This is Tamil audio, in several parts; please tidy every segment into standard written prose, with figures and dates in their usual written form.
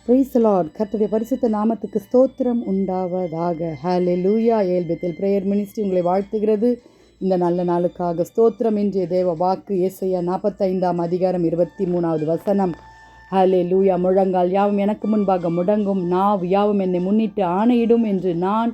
Praise the Lord. கர்த்தருடைய பரிசுத்த நாமத்துக்கு ஸ்தோத்திரம் உண்டாவதாக. ஹல்லேலூயா. ஏல்பெத்தேல் பிரேயர் மினிஸ்ட்ரி உங்களை வாழ்த்துகிறது. இந்த நல்ல நாளுக்காக ஸ்தோத்திரம். இன்றைய தேவ வாக்கு ஏசாயா 45ஆம் அதிகாரம் 23வது வசனம். ஹல்லேலூயா. முழங்கால் யாவும் எனக்கு முன்பாக முடங்கும், நாவு யாவும் என்னை முன்னிட்டு ஆணையிடும் என்று நான்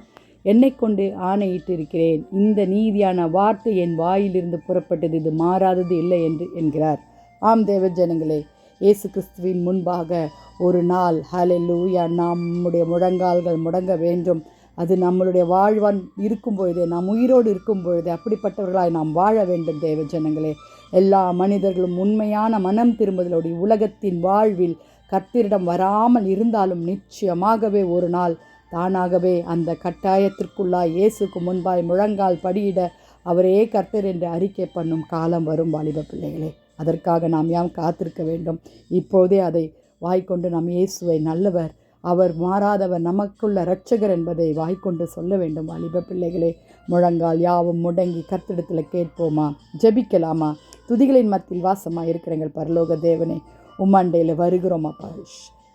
என்னை கொண்டு ஆணையிட்டிருக்கிறேன். இந்த நீதியான வார்த்தை என் வாயிலிருந்து புறப்பட்டது, இது மாறாதது இல்லை என்று என்கிறார். ஆம் தேவ ஜனங்களே, இயேசு கிறிஸ்துவின் முன்பாக ஒரு நாள் ஹல்லேலூயா நம்முடைய முழங்கால்கள் முடங்க வேண்டும். அது நம்மளுடைய வாழ்வான் இருக்கும் பொழுதே, நாம் உயிரோடு இருக்கும் பொழுதே அப்படிப்பட்டவர்களாய் நாம் வாழ வேண்டும். தேவ ஜனங்களே, எல்லா மனிதர்களும் உண்மையான மனம் திரும்புதலோடு உலகத்தின் வாழ்வில் கர்த்தரிடம் வராமல் இருந்தாலும் நிச்சயமாகவே ஒரு நாள் தானாகவே அந்த கட்டாயத்திற்குள்ளாய் இயேசுக்கு முன்பாய் முழங்கால் படியிட அவரே கர்த்தர் என்று அறிக்கை பண்ணும் காலம் வரும். வாலிப பிள்ளைகளே, அதற்காக நாம் யாம் காத்திருக்க வேண்டும். இப்போதே அதை வாய்க்கொண்டு நாம் இயேசுவை நல்லவர், அவர் மாறாதவர், நமக்குள்ள இரட்சகர் என்பதை வாய்க்கொண்டு சொல்ல வேண்டும். வாலிப பிள்ளைகளே, முழங்கால் யாவும் முடங்கி கர்த்தரிடத்தில் கேட்போமா? ஜெபிக்கலாமா? துதிகளின் மத்தியில் வாசமாக இருக்கிற எங்கள் பரலோக தேவனே, உம்மண்டையில் வருகிறோம் அப்பா.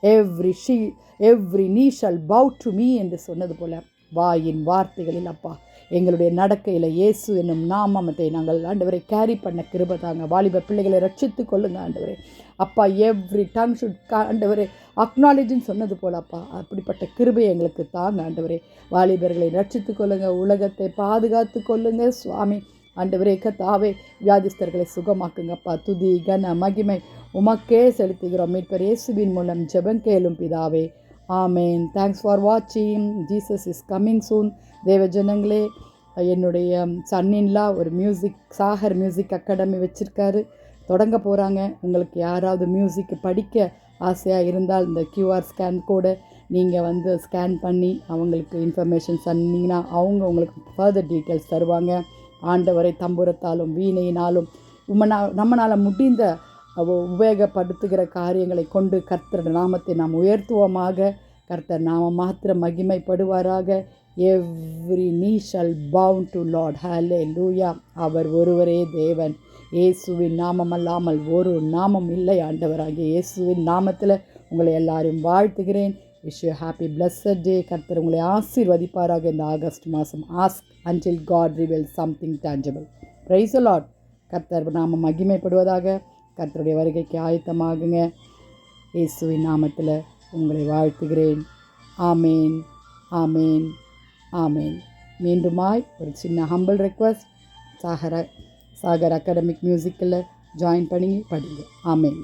Every knee shall bow to me என்று சொன்னது போல வாயின் வார்த்தைகளில் அப்பா, எங்களுடைய நடக்கையில் இயேசு என்னும் நாமத்தை நாங்கள் ஆண்டவரை கேரி பண்ண கிருபை தாங்க. வாலிப பிள்ளைகளை ரட்சித்து கொள்ளுங்க ஆண்டவரே. அப்பா, எவ்ரி டங் ஷுட் ஆண்டவரே அக்னாலேஜ்னு சொன்னது போல் அப்பா, அப்படிப்பட்ட கிருபை எங்களுக்கு தாங்க ஆண்டவரே. வாலிபர்களை ரட்சித்து கொள்ளுங்க, உலகத்தை பாதுகாத்து கொள்ளுங்க சுவாமி. ஆண்டவரே கர்த்தாவே, வியாதிஸ்தர்களை சுகமாக்குங்கப்பா. துதி கன மகிமை உமக்கே செலுத்துகிறோம். மீட்பர் இயேசுவின் மூலம் ஜெபம் கேளும் பிதாவே, ஆமேன். தேங்க்ஸ் ஃபார் வாட்சிங். Jesus is coming soon. தேவ ஜனங்களே, என்னுடைய சன்னின்லா ஒரு சாகர் மியூசிக் அகாடமி வச்சுருக்காரு, தொடங்க போகிறாங்க. உங்களுக்கு யாராவது மியூசிக் படிக்க ஆசையாக இருந்தால் இந்த கியூஆர் ஸ்கேன் கோடை நீங்கள் ஸ்கேன் பண்ணி அவங்களுக்கு இன்ஃபர்மேஷன் சொன்னீங்கன்னா அவங்க உங்களுக்கு ஃபர்தர் டீட்டெயில்ஸ் தருவாங்க. ஆண்டவரை தம்புரத்தாலும் வீணையினாலும் நம்மளால் முடிந்த உபயோகப்படுத்துகிற காரியங்களை கொண்டு கர்த்தர் நாமத்தை நாம் உயர்த்துவோமாக. கர்த்தர் நாமம் மாத்திரம் மகிமைப்படுவாராக. Every knee shall bow to Lord. Hallelujah. அவர் ஒருவரே தேவன். இயேசுவின் நாமம் அல்லாமல் ஒரு நாமம் இல்லை. ஆண்டவராகிய இயேசுவின் நாமத்தில் உங்களை எல்லாரையும் வாழ்த்துகிறேன். விஷ் யூ ஹாப்பி பிளஸட் டே. கர்த்தர் உங்களை ஆசீர்வதிப்பாராக. இந்த ஆகஸ்ட் மாதம் ask until God reveals something tangible. Praise the Lord. கர்த்தர் நாமம் மகிமைப்படுவதாக. கர்த்தருடைய வருகைக்கு ஆயத்தமாகுங்க. இயேசுவின் நாமத்தில் உங்களை வாழ்த்துகிறேன். ஆமேன், ஆமேன், ஆமேன். மீண்டுமாய் ஒரு சின்ன ஹம்பிள் ரெக்வஸ்ட், சாகர் அகாடமிக் மியூசிக்கில் ஜாயின் பண்ணி படிங்க. ஆமேன்.